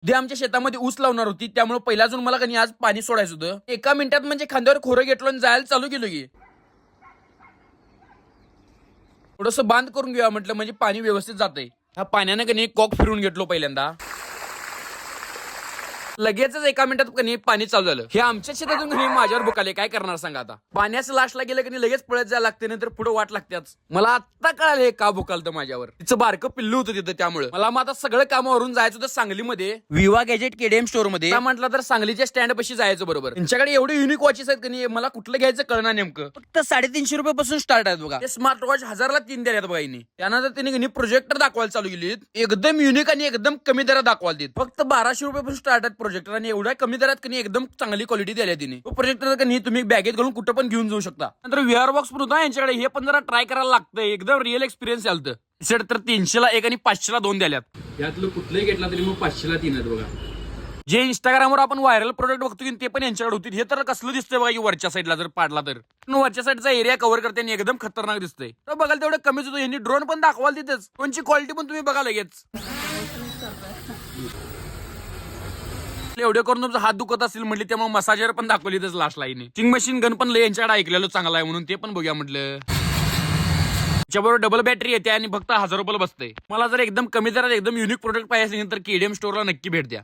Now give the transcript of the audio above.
ते आमच्या शेतामध्ये ऊस लावणार होती, त्यामुळे पहिला अजून मला कधी आज पाणी सोडायचं होतं. एका मिनिटात म्हणजे खांद्यावर खोरं घेतलं आणि जायला चालू केलं की. थोडंसं बांध करून घेऊया म्हटलं, म्हणजे पाणी व्यवस्थित जातंय. ह्या पाण्यानं कधी कॉक फिरून घेतलो पहिल्यांदा. लगेचच एका मिनिटात कधी पाणी चालू झालं. हे आमच्या शेतातून कधी माझ्यावर बुकाले, काय करणार सांगा आता. पाण्याचं लास्टला गेलं की लगेच पळत जायला लागते, नंतर पुढे वाट लागतेच. मला आता कळालं हे का बुकालतं माझ्यावर. तिचं बारकं पिल्लू होतं तिथं, त्यामुळे मला मग आता सगळं कामावरून जायचं होतं सांगलीमध्ये विवा गॅजेट केडीएम स्टोअर मध्ये. म्हटलं तर सांगलीच्या स्टँड पाशी जायचं. बरोबर, त्यांच्याकडे एवढे युनिक वॉचेस आहेत की मला कुठलं घ्यायचं कळणार नेमकं. फक्त 350 रुपयापासून स्टार्ट आहेत बघा. ते स्मार्ट वॉच 1000ला 3 द्यायला बघा. त्यानंतर त्यांनी प्रोजेक्टर दाखवायला चालू केली, एकदम युनिक आणि एकदम कमी दरात दाखवाल. फक्त 1200 रुपयापासून स्टार्ट आहेत प्रोजेक्टर, आणि एवढ्या कमी दरात कधी एकदम चांगली क्वालिटी द्यायला तिने. तो प्रोजेक्टर कधी तुम्ही बॅगेत घालून कुठं पण घेऊन जाऊ शकता. नंतर व्हीआर बॉक्स पण होता यांच्याकडे, हे पण जरा ट्राय करायला लागतं. एकदम रिअल एक्सपिरियन्स आलतं. सेट तर 300ला 1 आणि 500ला 2 द्याल्यात. यातलं कुठलंही घेतला तरी मग 500ला 3 आहेत बघा. जे इंस्टाग्रामवर आपण व्हायरल प्रोडक्ट बघतो की ते पण यांच्याकडे होती. हे तर कसलं दिसतंय बघा, वरच्या साईडला जर पाडला तर वरच्या साईडचा एरिया कव्हर करते आणि एकदम खतरनाक दिसतंय. तर बघाल तेवढं कमीच होतं. यांनी ड्रोन पण दाखवाल तिथेच. कोणची क्वालिटी पण तुम्ही बघा लगेच. एवढे करून तुमचा हात दुखत असेल म्हटली, त्यामुळे मसाजर पण दाखवली त्याच लास्ट लाईन. चिंग मशीन गन पण लय यांच्याकडे ऐकलेलं चांगला आहे म्हणून, ते पण बघूया म्हटलं. त्याच्याबरोबर डबल बॅटरी येते आणि फक्त 1000 रुपयाला बसते. मला जर एकदम कमी दरात एकदम युनिक प्रोडक्ट पाहिजे असेल तर केडीएम स्टोअरला नक्की भेट द्या.